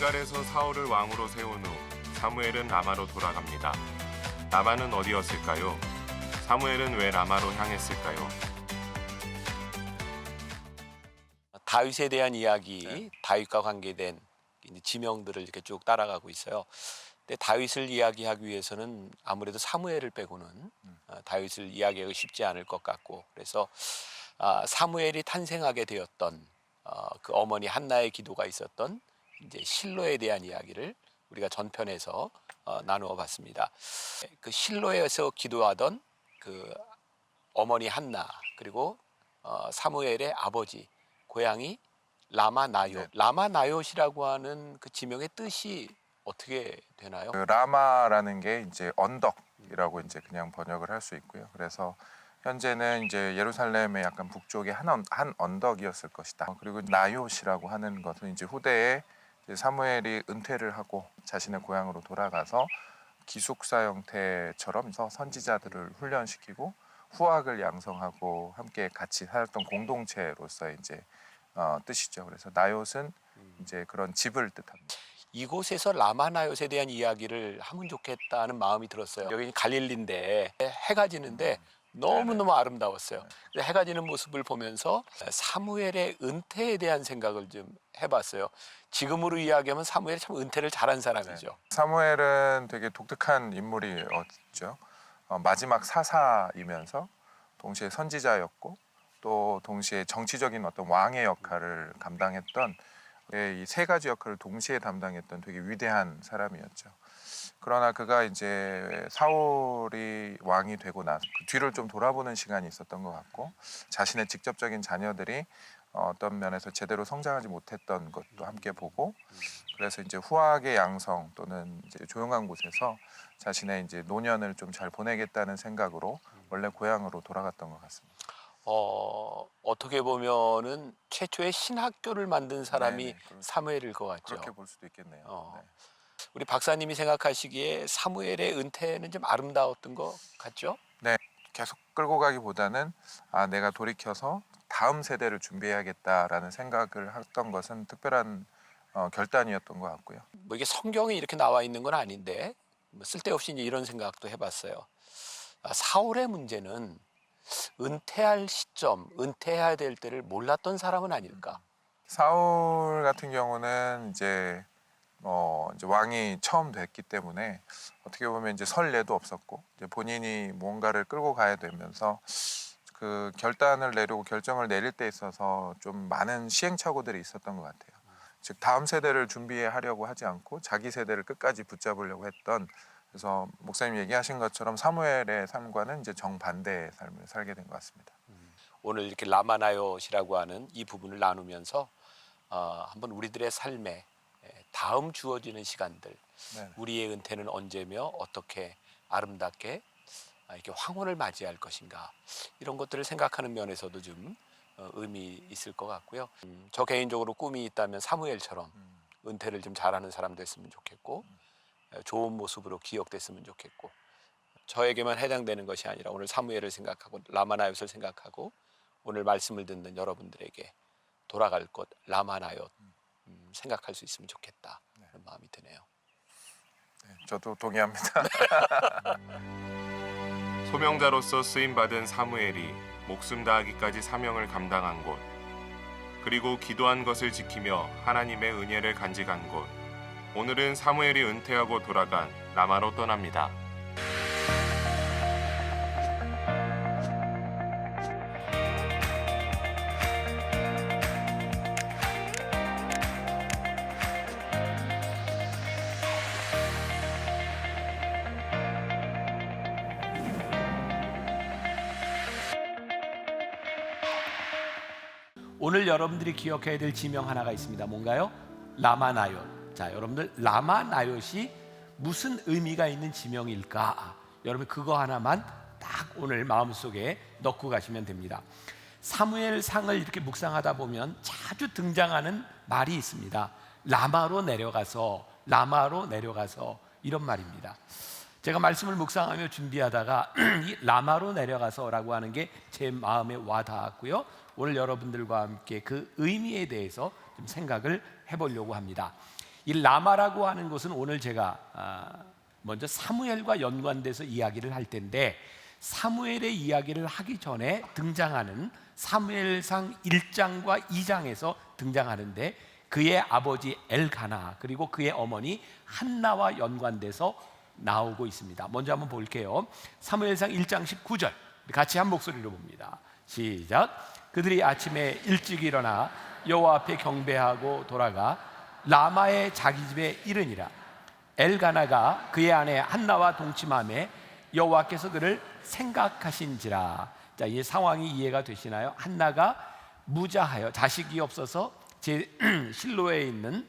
길갈에서 사울을 왕으로 세운 후 사무엘은 라마로 돌아갑니다. 라마는 어디였을까요? 사무엘은 왜 라마로 향했을까요? 다윗에 대한 이야기, 다윗과 관계된 지명들을 이렇게 쭉 따라가고 있어요. 근데 다윗을 이야기하기 위해서는 아무래도 사무엘을 빼고는 다윗을 이야기하기 쉽지 않을 것 같고, 그래서 사무엘이 탄생하게 되었던 그 어머니 한나의 기도가 있었던 이제 실로에 대한 이야기를 우리가 전편에서 나누어 봤습니다. 그 실로에서 기도하던 그 어머니 한나, 그리고 사무엘의 아버지, 고향이 라마나요. 네. 라마나요시라고 하는 그 지명의 뜻이 어떻게 되나요? 그 라마라는 게 이제 언덕이라고 이제 그냥 번역을 할 수 있고요. 그래서 현재는 이제 예루살렘의 약간 북쪽의 한 언덕이었을 것이다. 그리고 나요시라고 하는 것은 이제 후대에 이제 사무엘이 은퇴를 하고 자신의 고향으로 돌아가서 기숙사 형태처럼 선지자들을 훈련시키고 후학을 양성하고 함께 같이 살았던 공동체로서의 이제 뜻이죠. 그래서 나요스는 이제 그런 집을 뜻합니다. 이곳에서 라마나요스에 대한 이야기를 하면 좋겠다는 마음이 들었어요. 여기 갈릴리인데 해가 지는데 너무너무 아름다웠어요. 그래서 해가 지는 모습을 보면서 사무엘의 은퇴에 대한 생각을 좀 해봤어요. 지금으로 이야기하면 사무엘이 참 은퇴를 잘한 사람이죠. 사무엘은 되게 독특한 인물이었죠. 마지막 사사이면서 동시에 선지자였고 또 동시에 정치적인 어떤 왕의 역할을 감당했던 이 세 가지 역할을 동시에 담당했던 되게 위대한 사람이었죠. 그러나 그가 이제 사울이 왕이 되고 나서 그 뒤를 좀 돌아보는 시간이 있었던 것 같고, 자신의 직접적인 자녀들이 어떤 면에서 제대로 성장하지 못했던 것도 함께 보고, 그래서 이제 후학의 양성 또는 이제 조용한 곳에서 자신의 이제 노년을 좀 잘 보내겠다는 생각으로 원래 고향으로 돌아갔던 것 같습니다. 어떻게 보면은 최초의 신학교를 만든 사람이 네네, 사무엘일 것 같죠. 그렇게 볼 수도 있겠네요. 네. 우리 박사님이 생각하시기에 사무엘의 은퇴는 좀 아름다웠던 것 같죠? 네, 계속 끌고 가기보다는 내가 돌이켜서 다음 세대를 준비해야겠다라는 생각을 했던 것은 특별한 결단이었던 것 같고요. 뭐 이게 성경에 이렇게 나와 있는 건 아닌데 뭐 쓸데없이 이제 이런 생각도 해봤어요. 사울의 문제는 은퇴할 시점, 은퇴해야 될 때를 몰랐던 사람은 아닐까. 사울 같은 경우는 이제 이제 왕이 처음 됐기 때문에 어떻게 보면 이제 선례도 없었고 이제 본인이 뭔가를 끌고 가야 되면서 그 결단을 내리고 결정을 내릴 때 있어서 좀 많은 시행착오들이 있었던 것 같아요. 즉 다음 세대를 준비하려고 하지 않고 자기 세대를 끝까지 붙잡으려고 했던, 그래서 목사님 얘기하신 것처럼 사무엘의 삶과는 이제 정반대의 삶을 살게 된 것 같습니다. 오늘 이렇게 라마나요시라고 하는 이 부분을 나누면서 한번 우리들의 삶에 다음 주어지는 시간들, 네. 우리의 은퇴는 언제며 어떻게 아름답게 이렇게 황혼을 맞이할 것인가, 이런 것들을 생각하는 면에서도 좀 의미 있을 것 같고요. 저 개인적으로 꿈이 있다면 사무엘처럼 은퇴를 좀 잘하는 사람 됐으면 좋겠고, 좋은 모습으로 기억됐으면 좋겠고, 저에게만 해당되는 것이 아니라 오늘 사무엘을 생각하고 라마나요스를 생각하고 오늘 말씀을 듣는 여러분들에게 돌아갈 곳 라마나요 생각할 수 있으면 좋겠다, 그런 마음이 드네요. 네, 저도 동의합니다. 소명자로서 쓰임받은 사무엘이 목숨 다하기까지 사명을 감당한 곳, 그리고 기도한 것을 지키며 하나님의 은혜를 간직한 곳, 오늘은 사무엘이 은퇴하고 돌아간 라마로 떠납니다. 오늘 여러분들이 기억해야 될 지명 하나가 있습니다. 뭔가요? 라마나옅. 자, 여러분들 라마나옅이 무슨 의미가 있는 지명일까? 여러분 그거 하나만 딱 오늘 마음속에 넣고 가시면 됩니다. 사무엘상을 이렇게 묵상하다 보면 자주 등장하는 말이 있습니다. 라마로 내려가서 이런 말입니다. 제가 말씀을 묵상하며 준비하다가 이 라마로 내려가서라고 하는 게 제 마음에 와닿았고요. 오늘 여러분들과 함께 그 의미에 대해서 좀 생각을 해보려고 합니다. 이 라마라고 하는 것은 오늘 제가 먼저 사무엘과 연관돼서 이야기를 할 텐데, 사무엘의 이야기를 하기 전에 등장하는 사무엘상 1장과 2장에서 등장하는데, 그의 아버지 엘가나 그리고 그의 어머니 한나와 연관돼서 나오고 있습니다. 먼저 한번 볼게요. 사무엘상 1장 19절 같이 한 목소리로 봅니다. 시작. 그들이 아침에 일찍 일어나 여호와 앞에 경배하고 돌아가 라마의 자기 집에 이르니라. 엘가나가 그의 아내 한나와 동침하매 여호와께서 그를 생각하신지라. 자, 이 상황이 이해가 되시나요? 한나가 무자하여 자식이 없어서 실로에 있는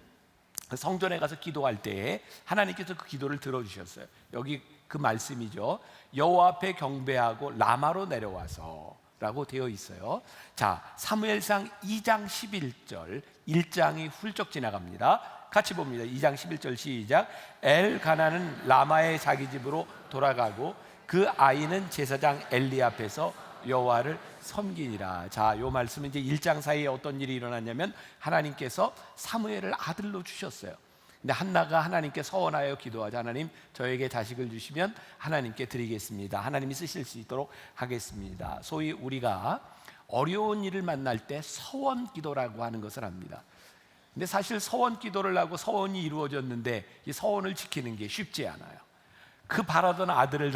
성전에 가서 기도할 때에 하나님께서 그 기도를 들어주셨어요. 여기 그 말씀이죠. 여호와 앞에 경배하고 라마로 내려와서 라고 되어 있어요. 자, 사무엘상 2장 11절 1장이 훌쩍 지나갑니다. 같이 봅니다. 2장 11절 시작. 엘가나는 라마의 자기 집으로 돌아가고 그 아이는 제사장 엘리 앞에서 여호와를 섬기니라. 자, 요 말씀은 이제 1장 사이에 어떤 일이 일어났냐면 하나님께서 사무엘을 아들로 주셨어요. 근데 한나가 하나님께 서원하여 기도하자. 하나님, 저에게 자식을 주시면 하나님께 드리겠습니다. 하나님이 쓰실 수 있도록 하겠습니다. 소위 우리가 어려운 일을 만날 때 서원 기도라고 하는 것을 합니다. 근데 사실 서원 기도를 하고 서원이 이루어졌는데 이 서원을 지키는 게 쉽지 않아요. 그 바라던 아들을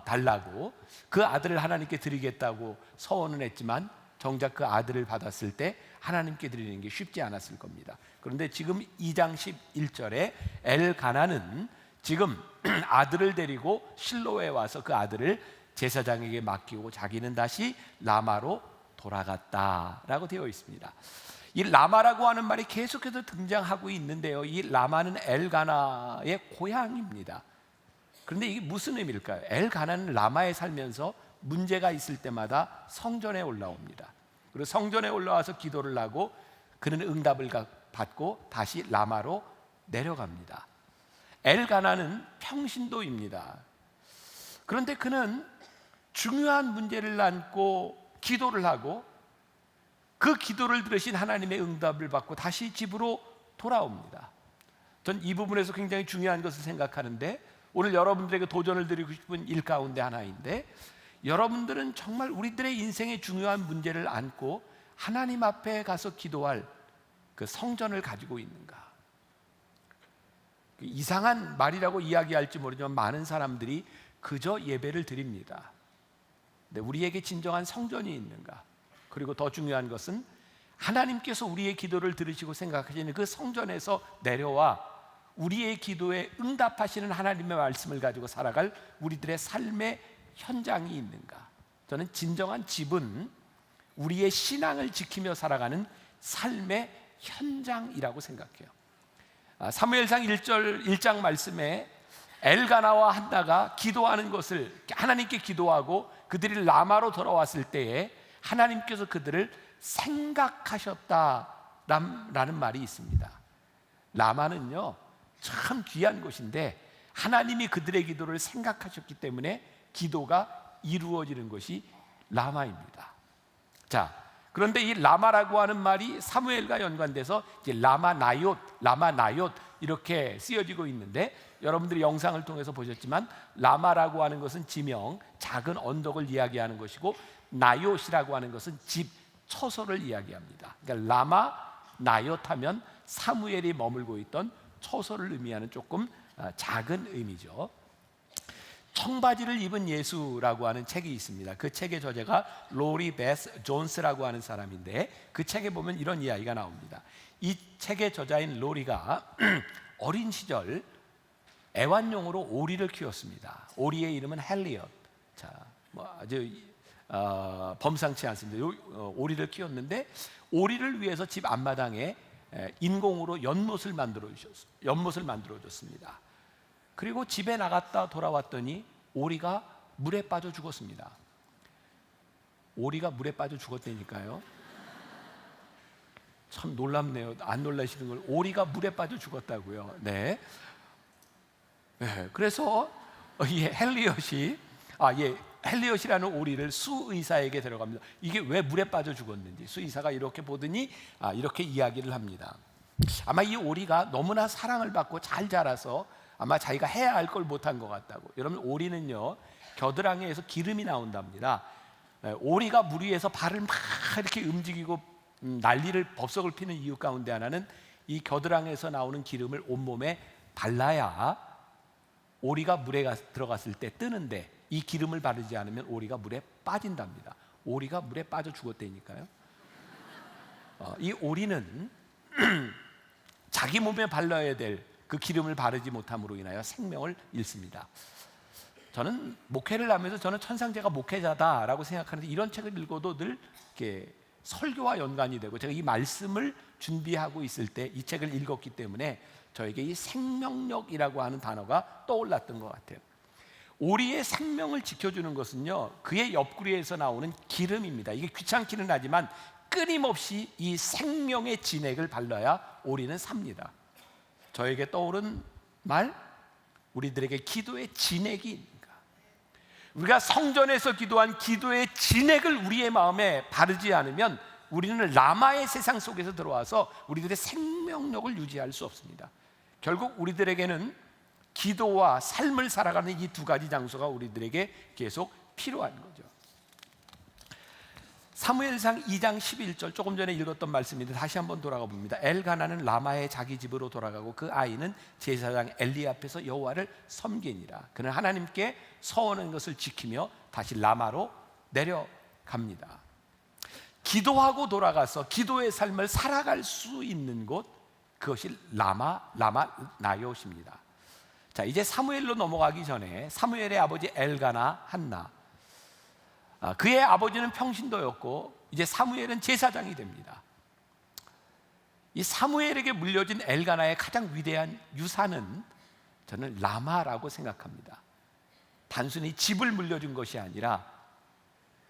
달라고 그 아들을 하나님께 드리겠다고 서원은 했지만 정작 그 아들을 받았을 때 하나님께 드리는 게 쉽지 않았을 겁니다. 그런데 지금 2장 11절에 엘가나는 지금 아들을 데리고 실로에 와서 그 아들을 제사장에게 맡기고 자기는 다시 라마로 돌아갔다라고 되어 있습니다. 이 라마라고 하는 말이 계속해서 등장하고 있는데요, 이 라마는 엘가나의 고향입니다. 그런데 이게 무슨 의미일까요? 엘가나는 라마에 살면서 문제가 있을 때마다 성전에 올라옵니다. 그리고 성전에 올라와서 기도를 하고 그는 응답을 받고 다시 라마로 내려갑니다. 엘가나는 평신도입니다. 그런데 그는 중요한 문제를 안고 기도를 하고 그 기도를 들으신 하나님의 응답을 받고 다시 집으로 돌아옵니다. 전 이 부분에서 굉장히 중요한 것을 생각하는데, 오늘 여러분들에게 도전을 드리고 싶은 일 가운데 하나인데, 여러분들은 정말 우리들의 인생의 중요한 문제를 안고 하나님 앞에 가서 기도할 그 성전을 가지고 있는가? 이상한 말이라고 이야기할지 모르지만 많은 사람들이 그저 예배를 드립니다. 근데 우리에게 진정한 성전이 있는가? 그리고 더 중요한 것은 하나님께서 우리의 기도를 들으시고 생각하시는 그 성전에서 내려와 우리의 기도에 응답하시는 하나님의 말씀을 가지고 살아갈 우리들의 삶의 현장이 있는가? 저는 진정한 집은 우리의 신앙을 지키며 살아가는 삶의 현장이라고 생각해요. 사무엘상 1장 말씀에 엘가나와 한나가 기도하는 것을 하나님께 기도하고 그들이 라마로 돌아왔을 때에 하나님께서 그들을 생각하셨다라는 말이 있습니다. 라마는요 참 귀한 곳인데 하나님이 그들의 기도를 생각하셨기 때문에 기도가 이루어지는 것이 라마입니다. 자, 그런데 이 라마라고 하는 말이 사무엘과 연관돼서 이제 라마나옅 이렇게 쓰여지고 있는데, 여러분들이 영상을 통해서 보셨지만 라마라고 하는 것은 지명, 작은 언덕을 이야기하는 것이고, 나옅이라고 하는 것은 집, 처소를 이야기합니다. 그러니까 라마, 나옅 하면 사무엘이 머물고 있던 처소를 의미하는 조금 작은 의미죠. 청바지를 입은 예수라고 하는 책이 있습니다. 그 책의 저자가 로리 베스 존스라고 하는 사람인데, 그 책에 보면 이런 이야기가 나옵니다. 이 책의 저자인 로리가 어린 시절 애완용으로 오리를 키웠습니다. 오리의 이름은 헬리엇. 자, 아주 범상치 않습니다. 오리를 키웠는데 오리를 위해서 집 앞마당에 인공으로 연못을 만들어 줬습니다. 그리고 집에 나갔다 돌아왔더니 오리가 물에 빠져 죽었습니다. 오리가 물에 빠져 죽었다니까요. 참 놀랍네요. 안 놀라시는 걸. 오리가 물에 빠져 죽었다고요. 네. 그래서 이 헬리엇이라는 오리를 수의사에게 데려갑니다. 이게 왜 물에 빠져 죽었는지 수의사가 이렇게 보더니 이렇게 이야기를 합니다. 아마 이 오리가 너무나 사랑을 받고 잘 자라서 아마 자기가 해야 할 걸 못한 것 같다고. 여러분, 오리는요 겨드랑이에서 기름이 나온답니다. 오리가 물 위에서 발을 막 이렇게 움직이고 난리를 법석을 피는 이유 가운데 하나는 이 겨드랑이에서 나오는 기름을 온몸에 발라야 오리가 물에 들어갔을 때 뜨는데, 이 기름을 바르지 않으면 오리가 물에 빠진답니다. 오리가 물에 빠져 죽었다니까요. 이 오리는 자기 몸에 발라야 될 그 기름을 바르지 못함으로 인하여 생명을 잃습니다. 저는 목회를 하면서 저는 천상제가 목회자다라고 생각하는데, 이런 책을 읽어도 늘 이렇게 설교와 연관이 되고, 제가 이 말씀을 준비하고 있을 때 이 책을 읽었기 때문에 저에게 이 생명력이라고 하는 단어가 떠올랐던 것 같아요. 오리의 생명을 지켜주는 것은요 그의 옆구리에서 나오는 기름입니다. 이게 귀찮기는 하지만 끊임없이 이 생명의 진액을 발라야 오리는 삽니다. 저에게 떠오른 말, 우리들에게 기도의 진액이, 우리가 성전에서 기도한 기도의 진액을 우리의 마음에 바르지 않으면 우리는 라마의 세상 속에서 들어와서 우리들의 생명력을 유지할 수 없습니다. 결국 우리들에게는 기도와 삶을 살아가는 이 두 가지 장소가 우리들에게 계속 필요한 거죠. 사무엘상 2장 11절, 조금 전에 읽었던 말씀인데 다시 한번 돌아가 봅니다. 엘가나는 라마의 자기 집으로 돌아가고 그 아이는 제사장 엘리 앞에서 여호와를 섬기니라. 그는 하나님께 서원한 것을 지키며 다시 라마로 내려갑니다. 기도하고 돌아가서 기도의 삶을 살아갈 수 있는 곳, 그것이 라마 나요십니다. 자, 이제 사무엘로 넘어가기 전에 사무엘의 아버지 엘가나 한나, 그의 아버지는 평신도였고 이제 사무엘은 제사장이 됩니다. 이 사무엘에게 물려진 엘가나의 가장 위대한 유산은 저는 라마라고 생각합니다. 단순히 집을 물려준 것이 아니라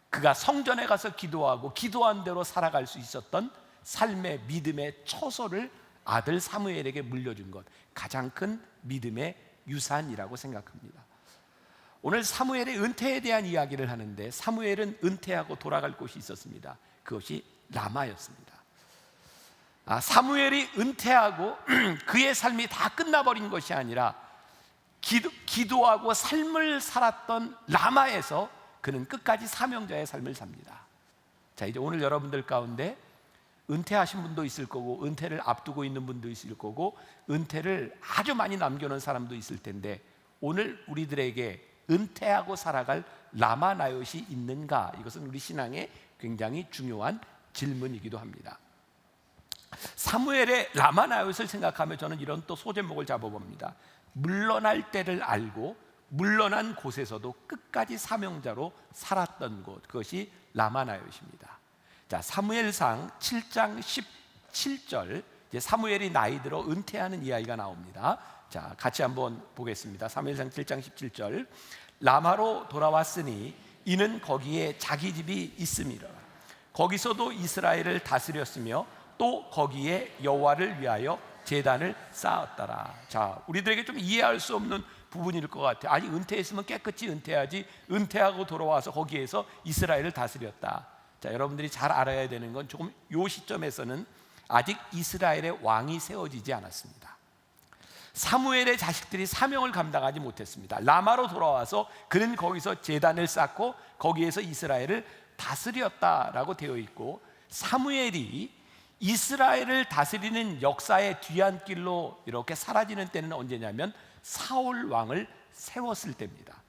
그가 성전에 가서 기도하고 기도한 대로 살아갈 수 있었던 삶의 믿음의 처소를 아들 사무엘에게 물려준 것, 가장 큰 믿음의 유산이라고 생각합니다. 오늘 사무엘의 은퇴에 대한 이야기를 하는데, 사무엘은 은퇴하고 돌아갈 곳이 있었습니다. 그것이 라마였습니다. 사무엘이 은퇴하고 그의 삶이 다 끝나버린 것이 아니라 기도하고 삶을 살았던 라마에서 그는 끝까지 사명자의 삶을 삽니다. 자, 이제 오늘 여러분들 가운데 은퇴하신 분도 있을 거고 은퇴를 앞두고 있는 분도 있을 거고 은퇴를 아주 많이 남겨놓은 사람도 있을 텐데, 오늘 우리들에게 은퇴하고 살아갈 라마 나요시 있는가? 이것은 우리 신앙에 굉장히 중요한 질문이기도 합니다. 사무엘의 라마 나요시를 생각하면 저는 이런 또 소제목을 잡아봅니다. 물러날 때를 알고 물러난 곳에서도 끝까지 사명자로 살았던 곳, 그것이 라마 나요시입니다. 자, 사무엘상 7장 17절, 이제 사무엘이 나이 들어 은퇴하는 이야기가 나옵니다. 자, 같이 한번 보겠습니다. 사무엘상 7장 17절. 라마로 돌아왔으니 이는 거기에 자기 집이 있음이라. 거기서도 이스라엘을 다스렸으며 또 거기에 여호와를 위하여 제단을 쌓았더라. 자, 우리들에게 좀 이해할 수 없는 부분일 것 같아요. 아니, 은퇴했으면 깨끗이 은퇴하지, 은퇴하고 돌아와서 거기에서 이스라엘을 다스렸다. 자, 여러분들이 잘 알아야 되는 건 조금 요 시점에서는 아직 이스라엘의 왕이 세워지지 않았습니다. 사무엘의 자식들이 사명을 감당하지 못했습니다. 라마로 돌아와서 그는 거기서 제단을 쌓고 거기에서 이스라엘을 다스렸다라고 되어 있고, 사무엘이 이스라엘을 다스리는 역사의 뒤안길로 이렇게 사라지는 때는 언제냐면 사울 왕을 세웠을 때입니다.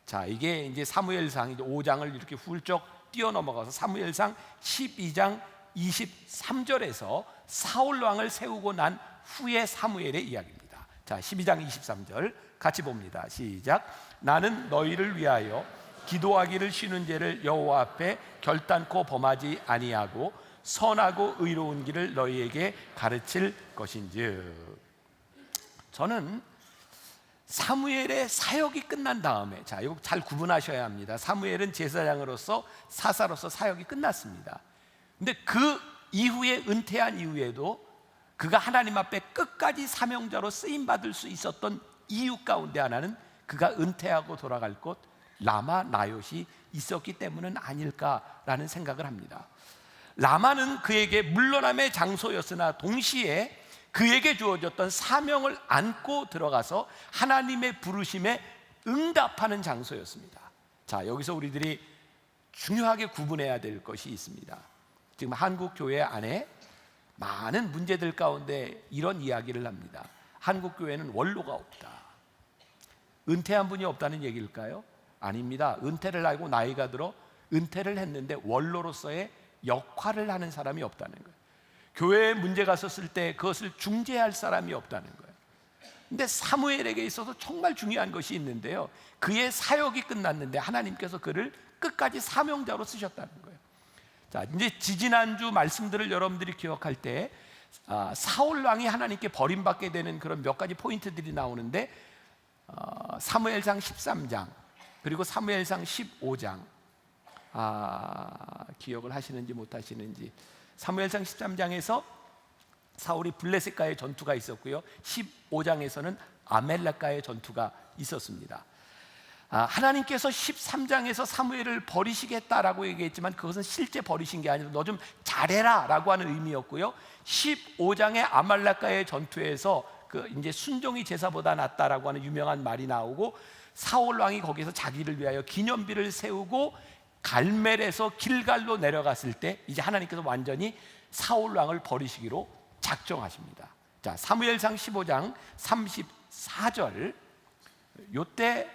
자, 이게 이제 사무엘상 5장을 이렇게 훌쩍 뛰어넘어가서 사무엘상 12장 23절에서 사울 왕을 세우고 난 후의 사무엘의 이야기입니다. 자, 12장 23절 같이 봅니다. 시작. 나는 너희를 위하여 기도하기를 쉬는 죄를 여호와 앞에 결단코 범하지 아니하고 선하고 의로운 길을 너희에게 가르칠 것인즉. 저는 사무엘의 사역이 끝난 다음에, 자, 이거 잘 구분하셔야 합니다. 사무엘은 제사장으로서 사사로서 사역이 끝났습니다. 근데 그 이후에 은퇴한 이후에도 그가 하나님 앞에 끝까지 사명자로 쓰임 받을 수 있었던 이유 가운데 하나는 그가 은퇴하고 돌아갈 곳 라마 나요시 있었기 때문은 아닐까라는 생각을 합니다. 라마는 그에게 물러남의 장소였으나 동시에 그에게 주어졌던 사명을 안고 들어가서 하나님의 부르심에 응답하는 장소였습니다. 자, 여기서 우리들이 중요하게 구분해야 될 것이 있습니다. 지금 한국 교회 안에 많은 문제들 가운데 이런 이야기를 합니다. 한국 교회는 원로가 없다. 은퇴한 분이 없다는 얘기일까요? 아닙니다. 은퇴를 하고 나이가 들어 은퇴를 했는데 원로로서의 역할을 하는 사람이 없다는 거예요. 교회에 문제가 있었을 때 그것을 중재할 사람이 없다는 거예요. 근데 사무엘에게 있어서 정말 중요한 것이 있는데요, 그의 사역이 끝났는데 하나님께서 그를 끝까지 사명자로 쓰셨다는 거예요. 자, 이제 지지난주 말씀들을 여러분들이 기억할 때 사울 왕이 하나님께 버림받게 되는 그런 몇 가지 포인트들이 나오는데, 사무엘상 13장 그리고 사무엘상 15장, 기억을 하시는지 못하시는지, 사무엘상 13장에서 사울이 블레셋과의 전투가 있었고요, 15장에서는 아멜렉과의 전투가 있었습니다. 하나님께서 13장에서 사무엘을 버리시겠다라고 얘기했지만 그것은 실제 버리신 게 아니라 너 좀 잘해라 라고 하는 의미였고요, 15장의 아말렉과의 전투에서 이제 순종이 제사보다 낫다라고 하는 유명한 말이 나오고, 사울 왕이 거기서 자기를 위하여 기념비를 세우고 갈멜에서 길갈로 내려갔을 때 이제 하나님께서 완전히 사울 왕을 버리시기로 작정하십니다. 자, 사무엘상 15장 34절, 요때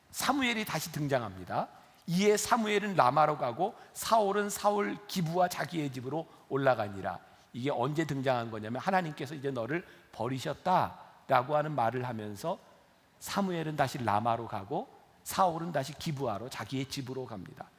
사무엘이 다시 등장합니다. 이에 사무엘은 라마로 가고 사울은 사울 기브와 자기의 집으로 올라가니라. 이게 언제 등장한 거냐면 하나님께서 이제 너를 버리셨다라고 하는 말을 하면서 사무엘은 다시 라마로 가고 사울은 다시 기브아로 자기의 집으로 갑니다.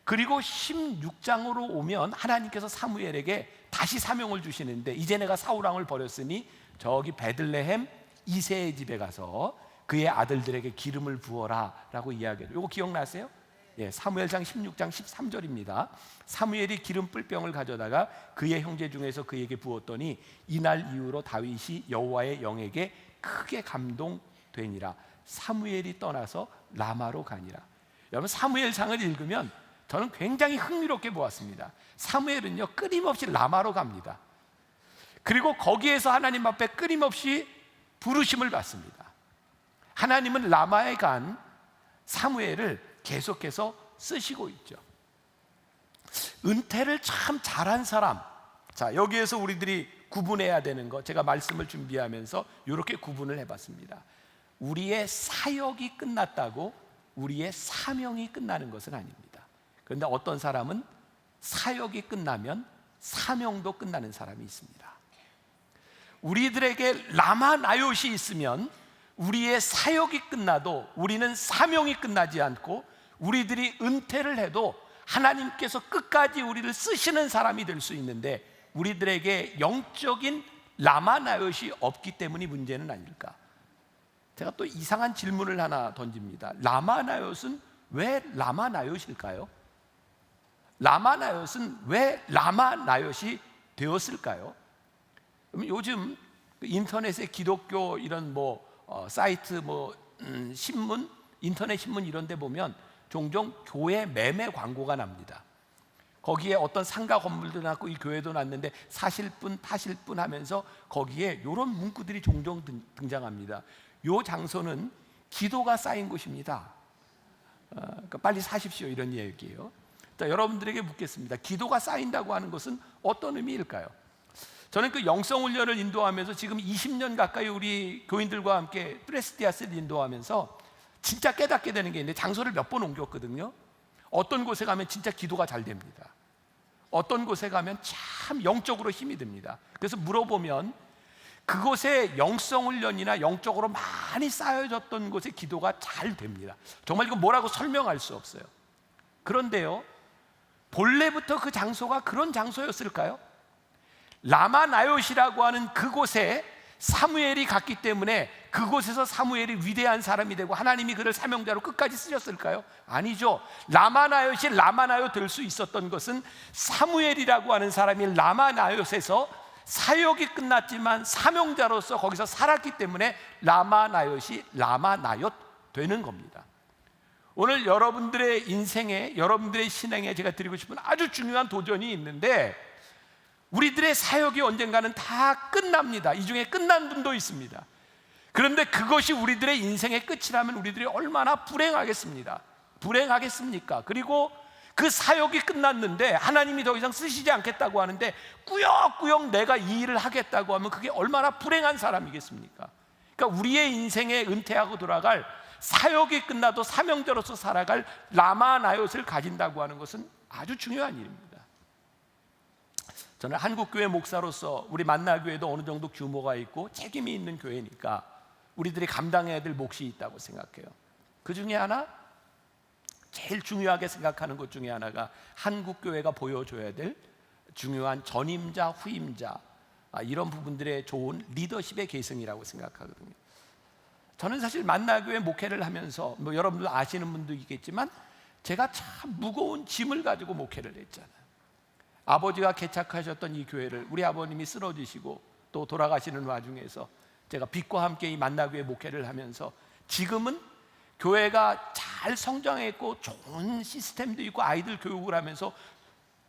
그리고 16장으로 오면 하나님께서 사무엘에게 다시 사명을 주시는데, 이제 내가 사울 왕을 버렸으니 저기 베들레헴 이새의 집에 가서 그의 아들들에게 기름을 부어라 라고 이야기해요. 이거 기억나세요? 예, 사무엘상 16장 13절입니다. 사무엘이 기름 뿔병을 가져다가 그의 형제 중에서 그에게 부었더니 이날 이후로 다윗이 여호와의 영에게 크게 감동되니라. 사무엘이 떠나서 라마로 가니라. 여러분, 사무엘상을 읽으면 저는 굉장히 흥미롭게 보았습니다. 사무엘은요, 끊임없이 라마로 갑니다. 그리고 거기에서 하나님 앞에 끊임없이 부르심을 받습니다. 하나님은 라마에 간 사무엘을 계속해서 쓰시고 있죠. 은퇴를 참 잘한 사람, 자, 여기에서 우리들이 구분해야 되는 거, 제가 말씀을 준비하면서 이렇게 구분을 해봤습니다. 우리의 사역이 끝났다고 우리의 사명이 끝나는 것은 아닙니다. 그런데 어떤 사람은 사역이 끝나면 사명도 끝나는 사람이 있습니다. 우리들에게 라마 나요시 있으면 우리의 사역이 끝나도 우리는 사명이 끝나지 않고, 우리들이 은퇴를 해도 하나님께서 끝까지 우리를 쓰시는 사람이 될 수 있는데, 우리들에게 영적인 라마 나요시 없기 때문이 문제는 아닐까. 제가 또 이상한 질문을 하나 던집니다. 라마 나요시는 왜 라마 나요시일까요? 라마 나요시는 왜 라마 나요시 되었을까요? 요즘 인터넷에 기독교 이런 사이트, 신문, 인터넷 신문 이런 데 보면 종종 교회 매매 광고가 납니다. 거기에 어떤 상가 건물도 났고 이 교회도 났는데 사실 분 파실 분 하면서 거기에 이런 문구들이 종종 등장합니다. 요 장소는 기도가 쌓인 곳입니다. 그러니까 빨리 사십시오, 이런 얘기예요. 자, 여러분들에게 묻겠습니다. 기도가 쌓인다고 하는 것은 어떤 의미일까요? 저는 그 영성훈련을 인도하면서 지금 20년 가까이 우리 교인들과 함께 프레스티아스를 인도하면서 진짜 깨닫게 되는 게 있는데, 장소를 몇 번 옮겼거든요. 어떤 곳에 가면 진짜 기도가 잘 됩니다. 어떤 곳에 가면 참 영적으로 힘이 듭니다. 그래서 물어보면 그곳에 영성 훈련이나 영적으로 많이 쌓여졌던 곳에 기도가 잘 됩니다. 정말 이거 뭐라고 설명할 수 없어요. 그런데요, 본래부터 그 장소가 그런 장소였을까요? 라마나요시라고 하는 그곳에 사무엘이 갔기 때문에 그곳에서 사무엘이 위대한 사람이 되고 하나님이 그를 사명자로 끝까지 쓰셨을까요? 아니죠. 라마나요시 라마나요 될 수 있었던 것은 사무엘이라고 하는 사람이 라마나요에서 사역이 끝났지만 사명자로서 거기서 살았기 때문에 라마나요시 라마나요 되는 겁니다. 오늘 여러분들의 인생에, 여러분들의 신앙에 제가 드리고 싶은 아주 중요한 도전이 있는데, 우리들의 사역이 언젠가는 다 끝납니다. 이 중에 끝난 분도 있습니다. 그런데 그것이 우리들의 인생의 끝이라면 우리들이 얼마나 불행하겠습니까? 그리고 그 사역이 끝났는데 하나님이 더 이상 쓰시지 않겠다고 하는데 꾸역꾸역 내가 이 일을 하겠다고 하면 그게 얼마나 불행한 사람이겠습니까? 그러니까 우리의 인생에 은퇴하고 돌아갈, 사역이 끝나도 사명자로서 살아갈 라마나요스를 가진다고 하는 것은 아주 중요한 일입니다. 저는 한국교회 목사로서 우리 만나교회도 어느 정도 규모가 있고 책임이 있는 교회니까 우리들이 감당해야 될 몫이 있다고 생각해요. 그 중에 하나, 제일 중요하게 생각하는 것 중에 하나가 한국교회가 보여줘야 될 중요한 전임자, 후임자, 이런 부분들의 좋은 리더십의 계승이라고 생각하거든요. 저는 사실 만나교회 목회를 하면서 여러분들 아시는 분도 있겠지만 제가 참 무거운 짐을 가지고 목회를 했잖아요. 아버지가 개척하셨던 이 교회를 우리 아버님이 쓰러지시고 또 돌아가시는 와중에서 제가 빛과 함께 이 만나교회 목회를 하면서 지금은 교회가 잘 성장했고 좋은 시스템도 있고 아이들 교육을 하면서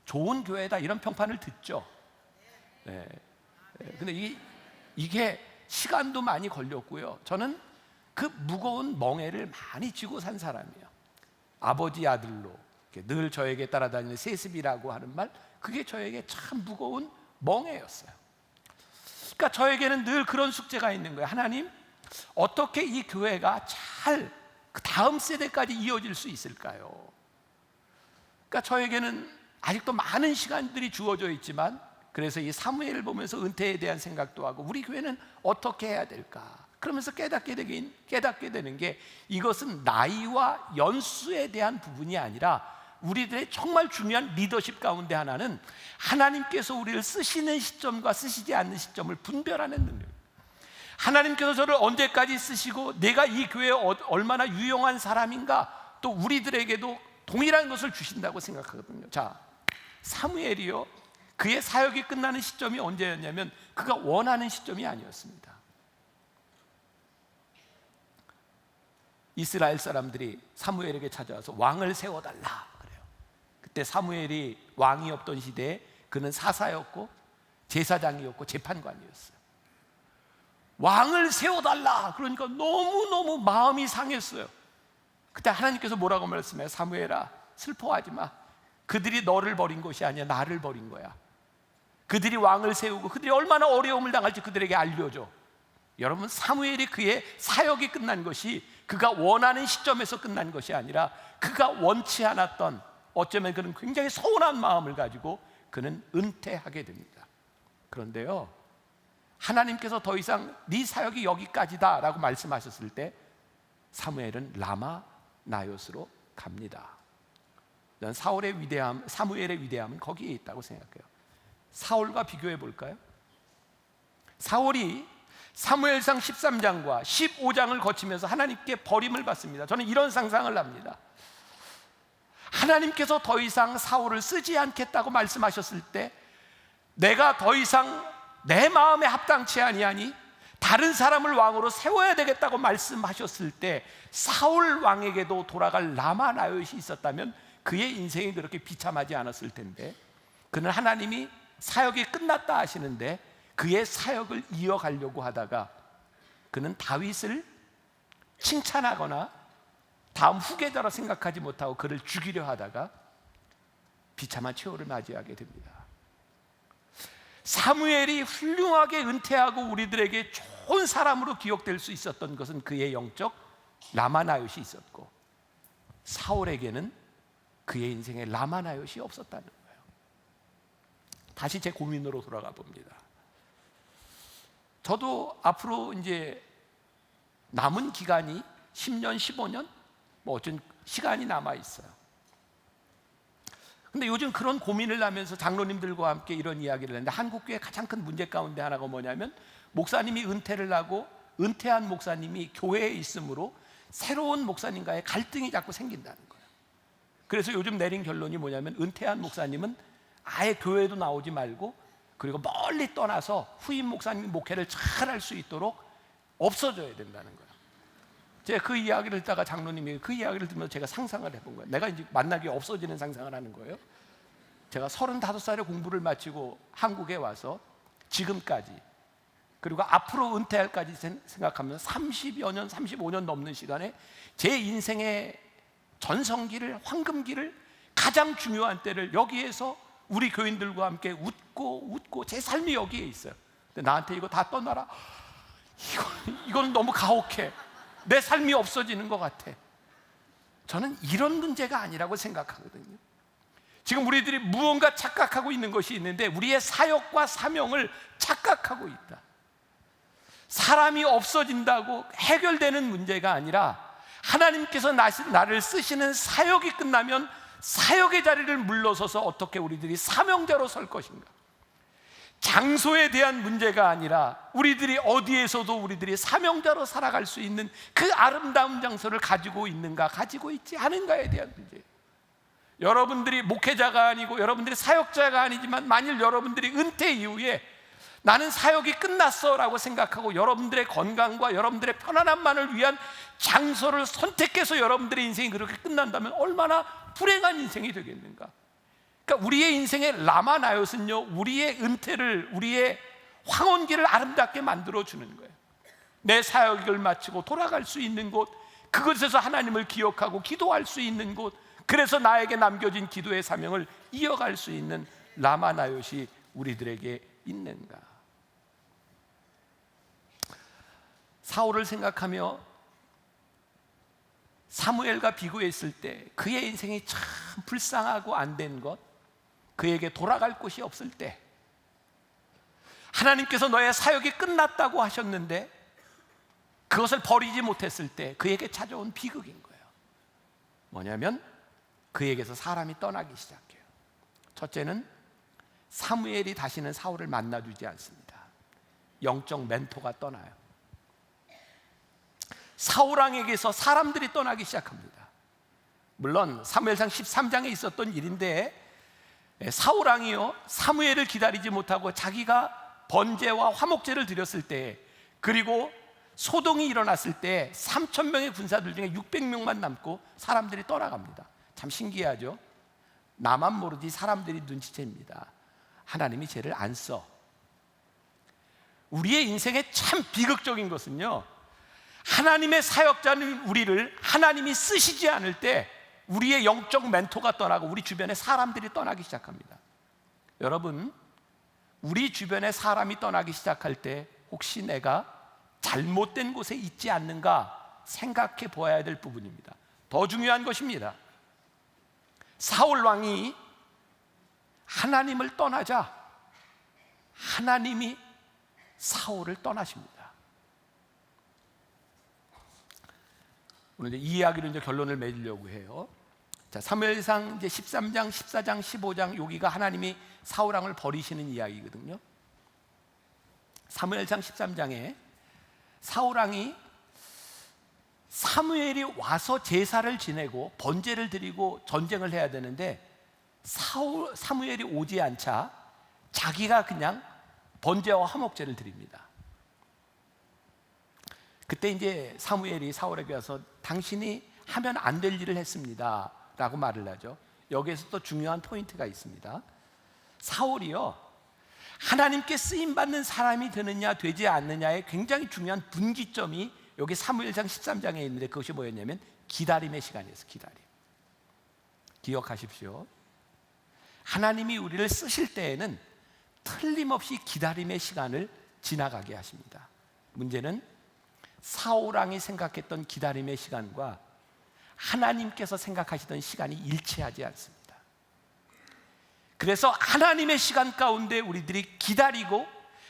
좋은 교회다 이런 평판을 듣죠. 네. 근데 이게 시간도 많이 걸렸고요. 저는 그 무거운 멍에를 많이 쥐고 산 사람이에요. 아버지 아들로 늘 저에게 따라다니는 세습이라고 하는 말, 그게 저에게 참 무거운 멍에였어요. 그러니까 저에게는 늘 그런 숙제가 있는 거예요. 하나님, 어떻게 이 교회가 잘 그 다음 세대까지 이어질 수 있을까요? 그러니까 저에게는 아직도 많은 시간들이 주어져 있지만, 그래서 이 사무엘을 보면서 은퇴에 대한 생각도 하고 우리 교회는 어떻게 해야 될까? 그러면서 깨닫게 되는 게, 이것은 나이와 연수에 대한 부분이 아니라 우리들의 정말 중요한 리더십 가운데 하나는 하나님께서 우리를 쓰시는 시점과 쓰시지 않는 시점을 분별하는 능력입니다. 하나님께서 저를 언제까지 쓰시고 내가 이 교회에 얼마나 유용한 사람인가, 또 우리들에게도 동일한 것을 주신다고 생각하거든요. 자, 사무엘이요, 그의 사역이 끝나는 시점이 언제였냐면 그가 원하는 시점이 아니었습니다. 이스라엘 사람들이 사무엘에게 찾아와서 왕을 세워달라 그래요. 그때 사무엘이 왕이 없던 시대에 그는 사사였고 제사장이었고 재판관이었어요. 왕을 세워달라 그러니까 너무너무 마음이 상했어요. 그때 하나님께서 뭐라고 말씀해요? 사무엘아, 슬퍼하지 마. 그들이 너를 버린 것이 아니야, 나를 버린 거야. 그들이 왕을 세우고 그들이 얼마나 어려움을 당할지 그들에게 알려줘. 여러분, 사무엘이 그의 사역이 끝난 것이 그가 원하는 시점에서 끝난 것이 아니라 그가 원치 않았던, 어쩌면 그는 굉장히 서운한 마음을 가지고 그는 은퇴하게 됩니다. 그런데요, 하나님께서 더 이상 네 사역이 여기까지다 라고 말씀하셨을 때 사무엘은 라마 나요스로 갑니다. 난 사무엘의 위대함은 거기에 있다고 생각해요. 사울과 비교해 볼까요? 사울이 사무엘상 13장과 15장을 거치면서 하나님께 버림을 받습니다. 저는 이런 상상을 합니다. 하나님께서 더 이상 사울을 쓰지 않겠다고 말씀하셨을 때, 내가 더 이상 내 마음에 합당치 아니하니 다른 사람을 왕으로 세워야 되겠다고 말씀하셨을 때, 사울 왕에게도 돌아갈 라마나요시 있었다면 그의 인생이 그렇게 비참하지 않았을 텐데, 그는 하나님이 사역이 끝났다 하시는데 그의 사역을 이어가려고 하다가 그는 다윗을 칭찬하거나 다음 후계자로 생각하지 못하고 그를 죽이려 하다가 비참한 최후를 맞이하게 됩니다. 사무엘이 훌륭하게 은퇴하고 우리들에게 좋은 사람으로 기억될 수 있었던 것은 그의 영적 라마나요시 있었고, 사울에게는 그의 인생에 라마나요시 없었다는 거예요. 다시 제 고민으로 돌아가 봅니다. 저도 앞으로 이제 남은 기간이 10년, 15년 뭐 어쩐 시간이 남아 있어요. 근데 요즘 그런 고민을 하면서 장로님들과 함께 이런 이야기를 했는데, 한국교회 가장 큰 문제 가운데 하나가 뭐냐면, 목사님이 은퇴를 하고 은퇴한 목사님이 교회에 있으므로 새로운 목사님과의 갈등이 자꾸 생긴다는 거예요. 그래서 요즘 내린 결론이 뭐냐면, 은퇴한 목사님은 아예 교회도 나오지 말고, 그리고 멀리 떠나서 후임 목사님 목회를 잘 할 수 있도록 없어져야 된다는 거예요. 제가 그 이야기를 듣다가 장로님이 그 이야기를 들으면서 제가 상상을 해본 거예요. 내가 이제 만나기 없어지는 상상을 하는 거예요. 제가 35살에 공부를 마치고 한국에 와서 지금까지, 그리고 앞으로 은퇴할까지 생각하면 30여 년, 35년 넘는 시간에 제 인생의 전성기를, 황금기를, 가장 중요한 때를 여기에서 우리 교인들과 함께 웃고 제 삶이 여기에 있어요. 근데 나한테 이거 다 떠나라, 이건 너무 가혹해, 내 삶이 없어지는 것 같아. 저는 이런 문제가 아니라고 생각하거든요. 지금 우리들이 무언가 착각하고 있는 것이 있는데, 우리의 사역과 사명을 착각하고 있다. 사람이 없어진다고 해결되는 문제가 아니라, 하나님께서 나를 쓰시는 사역이 끝나면 사역의 자리를 물러서서 어떻게 우리들이 사명자로 설 것인가. 장소에 대한 문제가 아니라 우리들이 어디에서도 우리들이 사명자로 살아갈 수 있는 그 아름다운 장소를 가지고 있는가, 가지고 있지 않은가에 대한 문제예요. 여러분들이 목회자가 아니고 여러분들이 사역자가 아니지만, 만일 여러분들이 은퇴 이후에 나는 사역이 끝났어 라고 생각하고 여러분들의 건강과 여러분들의 편안함만을 위한 장소를 선택해서 여러분들의 인생이 그렇게 끝난다면 얼마나 불행한 인생이 되겠는가. 그러니까 우리의 인생의 라마나요스는요, 우리의 은퇴를, 우리의 황혼기를 아름답게 만들어주는 거예요. 내 사역을 마치고 돌아갈 수 있는 곳, 그곳에서 하나님을 기억하고 기도할 수 있는 곳, 그래서 나에게 남겨진 기도의 사명을 이어갈 수 있는 라마나요시 우리들에게 있는가. 사울을 생각하며 사무엘과 비교했을 때 그의 인생이 참 불쌍하고 안 된 것, 그에게 돌아갈 곳이 없을 때, 하나님께서 너의 사역이 끝났다고 하셨는데 그것을 버리지 못했을 때 그에게 찾아온 비극인 거예요. 뭐냐면 그에게서 사람이 떠나기 시작해요. 첫째는 사무엘이 다시는 사울을 만나주지 않습니다. 영적 멘토가 떠나요. 사울 왕에게서 사람들이 떠나기 시작합니다. 물론 사무엘상 13장에 있었던 일인데, 사울 왕이요, 사무엘을 기다리지 못하고 자기가 번제와 화목제를 드렸을 때, 그리고 소동이 일어났을 때 3,000명의 군사들 중에 600명만 남고 사람들이 떠나갑니다. 참 신기하죠? 나만 모르지 사람들이 눈치챕니다. 하나님이 쟤를 안 써. 우리의 인생에 참 비극적인 것은요, 하나님의 사역자는 우리를 하나님이 쓰시지 않을 때 우리의 영적 멘토가 떠나고 우리 주변에 사람들이 떠나기 시작합니다. 여러분, 우리 주변에 사람이 떠나기 시작할 때 혹시 내가 잘못된 곳에 있지 않는가 생각해 보아야 될 부분입니다. 더 중요한 것입니다. 사울 왕이 하나님을 떠나자 하나님이 사울을 떠나십니다. 오늘 이 이야기로 이제 결론을 맺으려고 해요. 자, 사무엘상 이제 13장, 14장, 15장, 여기가 하나님이 사울 왕을 버리시는 이야기거든요. 사무엘상 13장에 사울 왕이 사무엘이 와서 제사를 지내고 번제를 드리고 전쟁을 해야 되는데, 사무엘이 오지 않자 자기가 그냥 번제와 화목제를 드립니다. 그때 이제 사무엘이 사울에게 와서 당신이 하면 안 될 일을 했습니다 라고 말을 하죠. 여기에서 또 중요한 포인트가 있습니다. 사울이요, 하나님께 쓰임받는 사람이 되느냐 되지 않느냐의 굉장히 중요한 분기점이 여기 사무엘상 13장에 있는데, 그것이 뭐였냐면 기다림의 시간이었어요. 기다림. 기억하십시오. 하나님이 우리를 쓰실 때에는 틀림없이 기다림의 시간을 지나가게 하십니다. 문제는 사울 왕이 생각했던 기다림의 시간과 하나님께서 생각하시던 시간이 일치하지 않습니다. 그래서 하나님의 시간 가운데 우리들이 기다리고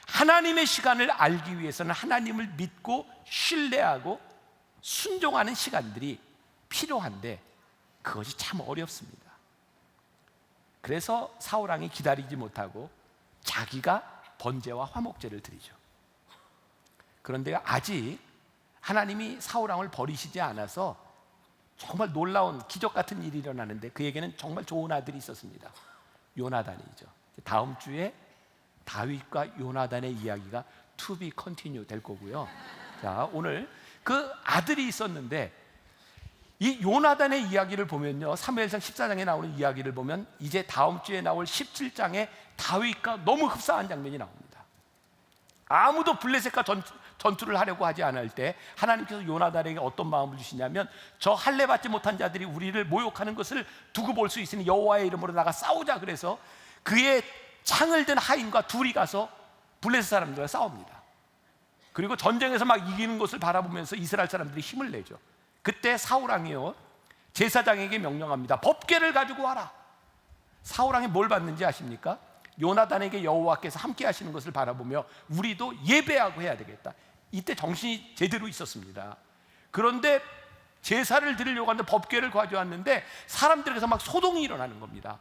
하나님의 시간을 알기 위해서는 하나님을 믿고 신뢰하고 순종하는 시간들이 필요한데 그것이 참 어렵습니다. 그래서 사울왕이 기다리지 못하고 자기가 번제와 화목제를 드리죠. 그런데 아직 하나님이 사울왕을 버리시지 않아서 정말 놀라운 기적 같은 일이 일어나는데 그에게는 정말 좋은 아들이 있었습니다. 요나단이죠. 다음 주에 다윗과 요나단의 이야기가 to be continue 될 거고요. 자, 오늘 그 아들이 있었는데 이 요나단의 이야기를 보면요, 사무엘상 14장에 나오는 이야기를 보면 이제 다음 주에 나올 17장에 다윗과 너무 흡사한 장면이 나옵니다. 아무도 블레셋과 전투를 하려고 하지 않을 때 하나님께서 요나단에게 어떤 마음을 주시냐면 저 할례 받지 못한 자들이 우리를 모욕하는 것을 두고 볼 수 있으니 여호와의 이름으로 나가 싸우자. 그래서 그의 창을 든 하인과 둘이 가서 블레셋 사람들과 싸웁니다. 그리고 전쟁에서 막 이기는 것을 바라보면서 이스라엘 사람들이 힘을 내죠. 그때 사울왕이요, 제사장에게 명령합니다. 법궤를 가지고 와라. 사울왕이 뭘 받는지 아십니까? 요나단에게 여호와께서 함께 하시는 것을 바라보며 우리도 예배하고 해야 되겠다. 이때 정신이 제대로 있었습니다. 그런데 제사를 드리려고 하는데 법궤를 가져왔는데 사람들에게서 막 소동이 일어나는 겁니다.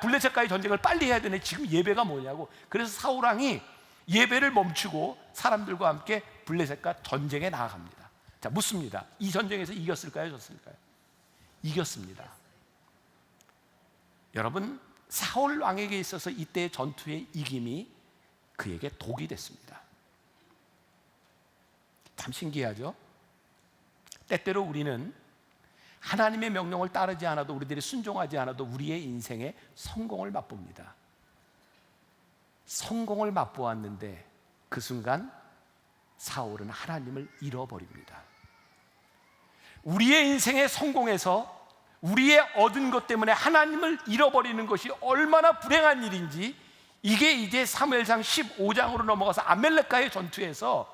블레셋과의 전쟁을 빨리 해야 되네. 지금 예배가 뭐냐고. 그래서 사울왕이 예배를 멈추고 사람들과 함께 블레셋과 전쟁에 나아갑니다. 자, 묻습니다. 이 전쟁에서 이겼을까요? 졌을까요? 이겼습니다. 여러분, 사울 왕에게 있어서 이때의 전투의 이김이 그에게 독이 됐습니다. 참 신기하죠? 때때로 우리는 하나님의 명령을 따르지 않아도, 우리들이 순종하지 않아도 우리의 인생에 성공을 맛봅니다. 성공을 맛보았는데 그 순간 사울은 하나님을 잃어버립니다. 우리의 인생의 성공에서 우리의 얻은 것 때문에 하나님을 잃어버리는 것이 얼마나 불행한 일인지, 이게 이제 사무엘상 15장으로 넘어가서 아멜렉과의 전투에서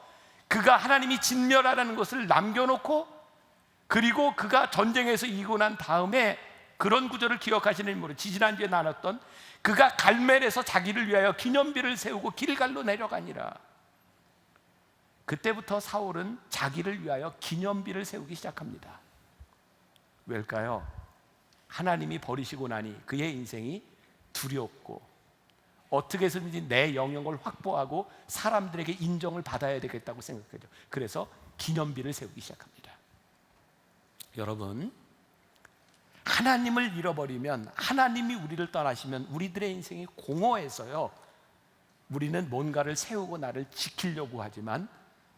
그가 하나님이 진멸하라는 것을 남겨놓고, 그리고 그가 전쟁에서 이기고 난 다음에 그런 구절을 기억하시는 인물은 지지난주에 나눴던 그가 갈멜에서 자기를 위하여 기념비를 세우고 길갈로 내려가니라. 그때부터 사울은 자기를 위하여 기념비를 세우기 시작합니다. 왜일까요? 하나님이 버리시고 나니 그의 인생이 두렵고 어떻게 해서든지 내 영역을 확보하고 사람들에게 인정을 받아야 되겠다고 생각하죠. 그래서 기념비를 세우기 시작합니다. 여러분, 하나님을 잃어버리면, 하나님이 우리를 떠나시면 우리들의 인생이 공허해서요, 우리는 뭔가를 세우고 나를 지키려고 하지만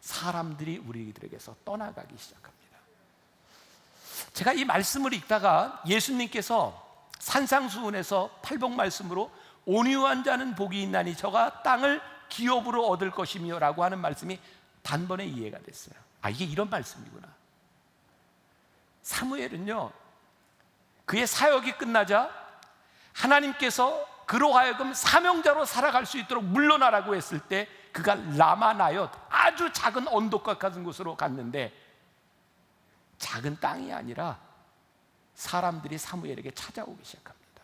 사람들이 우리들에게서 떠나가기 시작합니다. 제가 이 말씀을 읽다가 예수님께서 산상수훈에서 팔복 말씀으로 온유한 자는 복이 있나니 저가 땅을 기업으로 얻을 것이며 라고 하는 말씀이 단번에 이해가 됐어요. 아, 이게 이런 말씀이구나. 사무엘은요, 그의 사역이 끝나자 하나님께서 그로 하여금 사명자로 살아갈 수 있도록 물러나라고 했을 때 그가 라마나옅, 아주 작은 언덕과 같은 곳으로 갔는데 작은 땅이 아니라 사람들이 사무엘에게 찾아오기 시작합니다.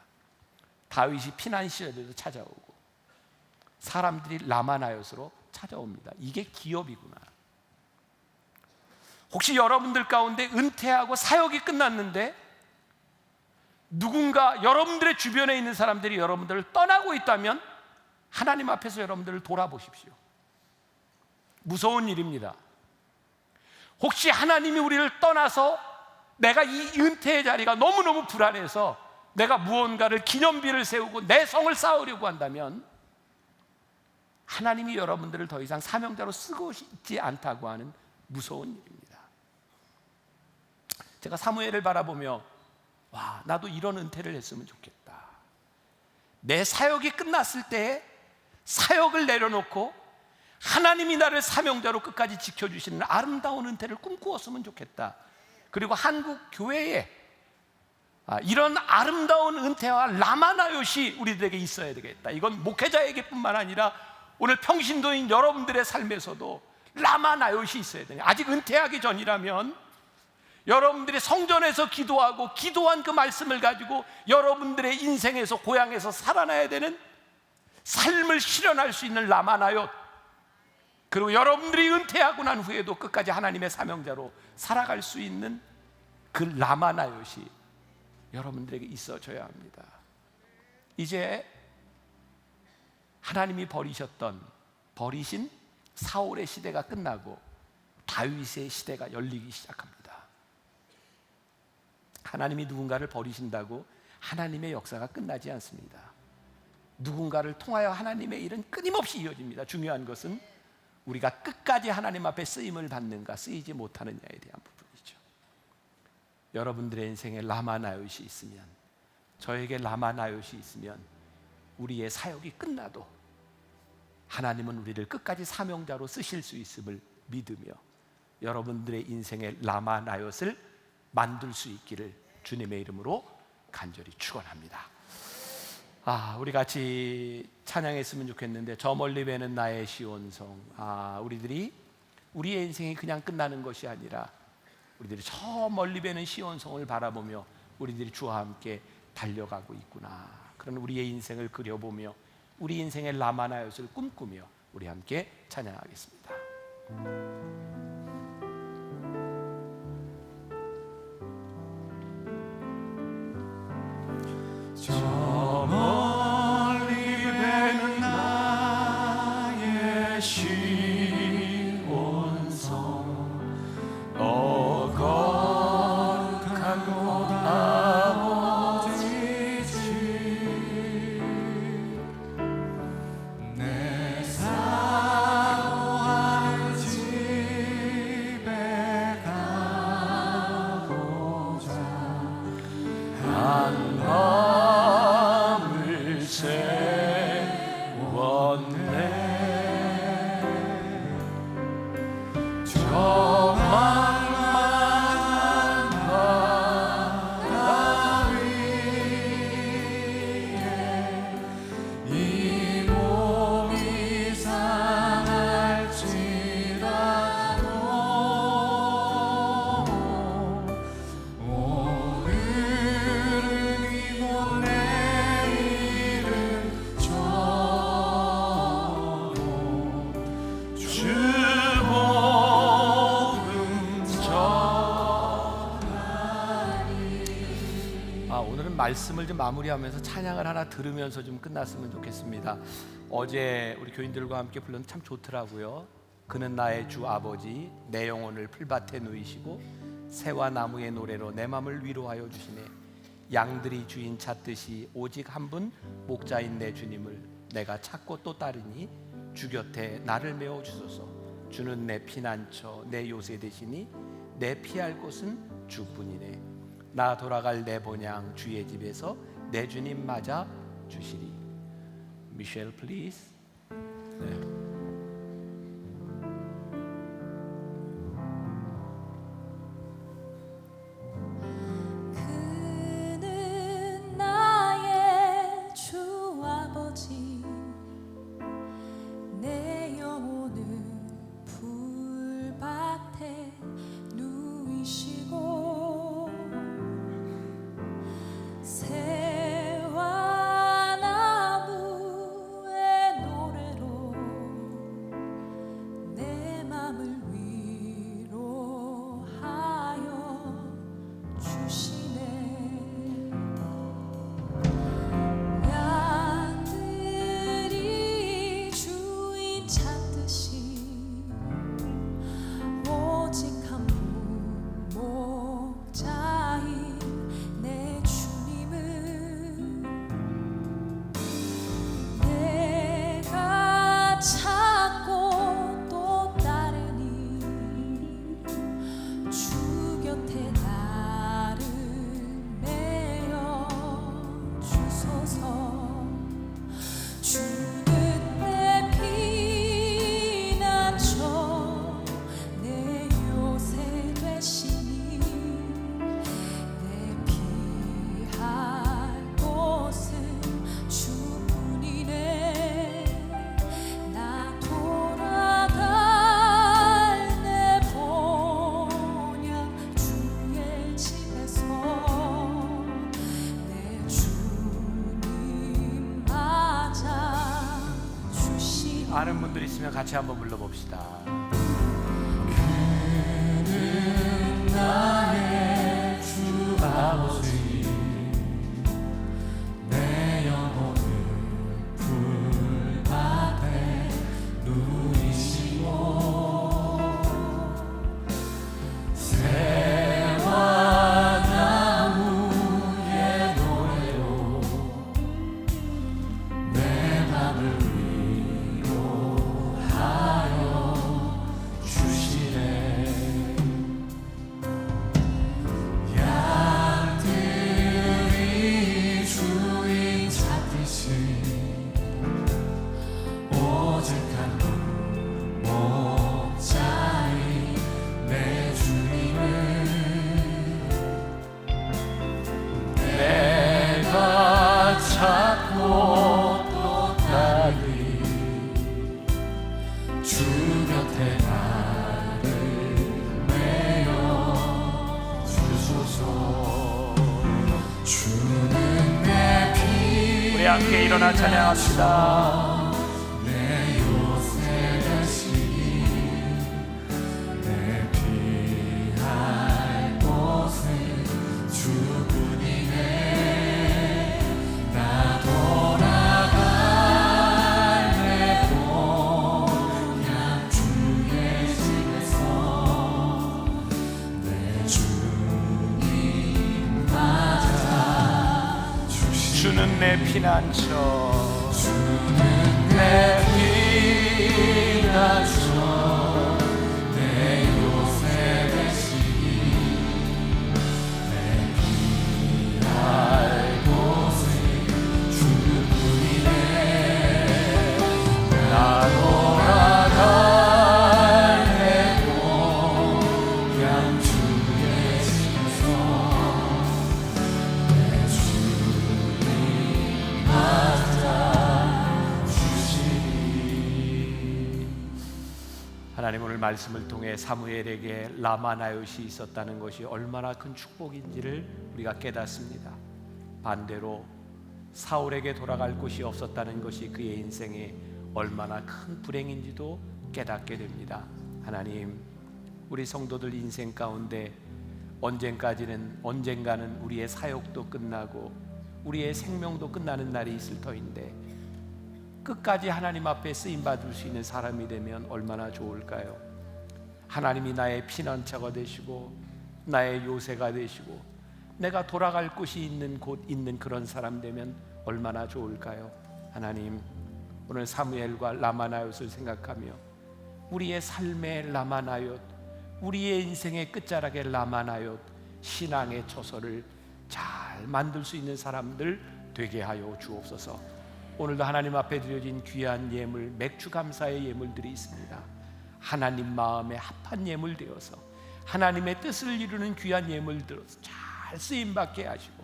다윗이 피난 시절에도 찾아오고 사람들이 라마나옅으로 찾아옵니다. 이게 기업이구나. 혹시 여러분들 가운데 은퇴하고 사역이 끝났는데 누군가 여러분들의 주변에 있는 사람들이 여러분들을 떠나고 있다면 하나님 앞에서 여러분들을 돌아보십시오. 무서운 일입니다. 혹시 하나님이 우리를 떠나서 내가 이 은퇴의 자리가 너무너무 불안해서 내가 무언가를 기념비를 세우고 내 성을 쌓으려고 한다면 하나님이 여러분들을 더 이상 사명자로 쓰고 있지 않다고 하는 무서운 일입니다. 제가 사무엘을 바라보며 와, 나도 이런 은퇴를 했으면 좋겠다. 내 사역이 끝났을 때 사역을 내려놓고 하나님이 나를 사명자로 끝까지 지켜주시는 아름다운 은퇴를 꿈꾸었으면 좋겠다. 그리고 한국 교회에 이런 아름다운 은퇴와 라마나옅이 우리들에게 있어야 되겠다. 이건 목회자에게뿐만 아니라 오늘 평신도인 여러분들의 삶에서도 라마나옅이 있어야 돼요. 아직 은퇴하기 전이라면 여러분들이 성전에서 기도하고 기도한 그 말씀을 가지고 여러분들의 인생에서, 고향에서 살아나야 되는 삶을 실현할 수 있는 라마나옅, 그리고 여러분들이 은퇴하고 난 후에도 끝까지 하나님의 사명자로 살아갈 수 있는 그 라마나요시 여러분들에게 있어줘야 합니다. 이제 하나님이 버리신 사울의 시대가 끝나고 다윗의 시대가 열리기 시작합니다. 하나님이 누군가를 버리신다고 하나님의 역사가 끝나지 않습니다. 누군가를 통하여 하나님의 일은 끊임없이 이어집니다. 중요한 것은 우리가 끝까지 하나님 앞에 쓰임을 받는가 쓰이지 못하느냐에 대한 부분이죠. 여러분들의 인생에 라마나요시 있으면, 저에게 라마나요시 있으면 우리의 사역이 끝나도 하나님은 우리를 끝까지 사명자로 쓰실 수 있음을 믿으며 여러분들의 인생의 라마나요스를 만들 수 있기를 주님의 이름으로 간절히 축원합니다. 우리 같이 찬양했으면 좋겠는데, 저 멀리 배는 나의 시온성. 우리들이 우리의 인생이 그냥 끝나는 것이 아니라 우리들이 저 멀리 배는 시온성을 바라보며 우리들이 주와 함께 달려가고 있구나, 그런 우리의 인생을 그려보며 우리 인생의 라마나요스를 꿈꾸며 우리 함께 찬양하겠습니다. 저 멀리 배는 나의 시온성, 거룩한 곳 아버지 집, 내 사모하는 집에 가보자. 한 밤을 세웠네. 저 만만한 바다 위에 이 몸이 상할지라도 오늘은 이곳, 내일은 저곳, 주 복음 전하리. 오늘은 말씀을 좀 마무리하면서 찬양을 하나 들으면서 좀 끝났으면 좋겠습니다. 어제 우리 교인들과 함께 불렀는데 참 좋더라고요. 그는 나의 주 아버지, 내 영혼을 풀밭에 누이시고 새와 나무의 노래로 내 맘을 위로하여 주시네. 양들이 주인 찾듯이 오직 한 분 목자인 내 주님을 내가 찾고 또 따르니 주 곁에 나를 메워 주소서. 주는 내 피난처, 내 요새 되시니 내 피할 곳은 주뿐이네. 나 돌아갈 내 본향 주의 집에서 내 주님 맞아 주시리. 미셸 플리즈. 네. 그는 나의 주 아버지, 내 영혼을 풀밭에 누이시고 새와 나무의 노래로 아는 분들 있으면 같이 한번 불러봅시다. 나의 주 아버지 내 영혼을 불밭에 누이시고 새와 나무의 노래로 내 맘을 위로하여 주시네. 양들이 주인 찾듯이 오직한 목자인 내 주님을 내가 찾고 또 따르리. 주 곁에 나를 메어 주소서. 주는 내 피 우리 함께 일어나 찬양합시다. 내 요새 되시니 내 피할 곳은 주뿐이네. 나 돌아갈래 그냥 주의 집에서 내 주님 맞아 주시. 주는 내 피난처, 주는 내 피난처 내 요새 되시니 내 피할 곳은 주뿐이네. 나 돌아갈래 그냥 주의 집에서 내 주님 맞아 주시니. 하나님 오늘 말씀을 통해 사무엘에게 라마나요시 있었다는 것이 얼마나 큰 축복인지를 우리가 깨닫습니다. 반대로 사울에게 돌아갈 곳이 없었다는 것이 그의 인생에 얼마나 큰 불행인지도 깨닫게 됩니다. 하나님, 우리 성도들 인생 가운데 언젠가는 우리의 사역도 끝나고 우리의 생명도 끝나는 날이 있을 터인데 끝까지 하나님 앞에 쓰임 받을 수 있는 사람이 되면 얼마나 좋을까요? 하나님이 나의 피난처가 되시고 나의 요새가 되시고 내가 돌아갈 곳이 있는 곳 있는 그런 사람 되면 얼마나 좋을까요? 하나님, 오늘 사무엘과 라마나요스를 생각하며 우리의 삶의 라마나요트, 우리의 인생의 끝자락의 라마나요트, 신앙의 처소를 잘 만들 수 있는 사람들 되게 하여 주옵소서. 오늘도 하나님 앞에 드려진 귀한 예물, 맥주 감사의 예물들이 있습니다. 하나님 마음에 합한 예물 되어서 하나님의 뜻을 이루는 귀한 예물 들어서 잘 쓰임받게 하시고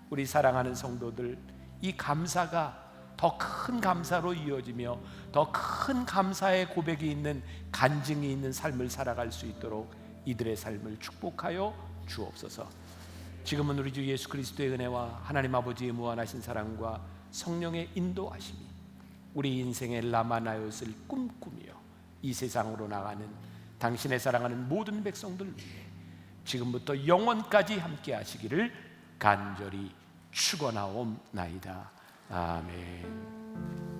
우리 사랑하는 성도들 이 감사가 더 큰 감사로 이어지며 더 큰 감사의 고백이 있는 간증이 있는 삶을 살아갈 수 있도록 이들의 삶을 축복하여 주옵소서. 지금은 우리 주 예수 그리스도의 은혜와 하나님 아버지의 무한하신 사랑과 성령의 인도하심이 우리 인생의 라마나요스를 꿈꾸며 이 세상으로 나가는 당신의 사랑하는 모든 백성들 위해 지금부터 영원까지 함께 하시기를 간절히 축원하옵나이다. 아멘.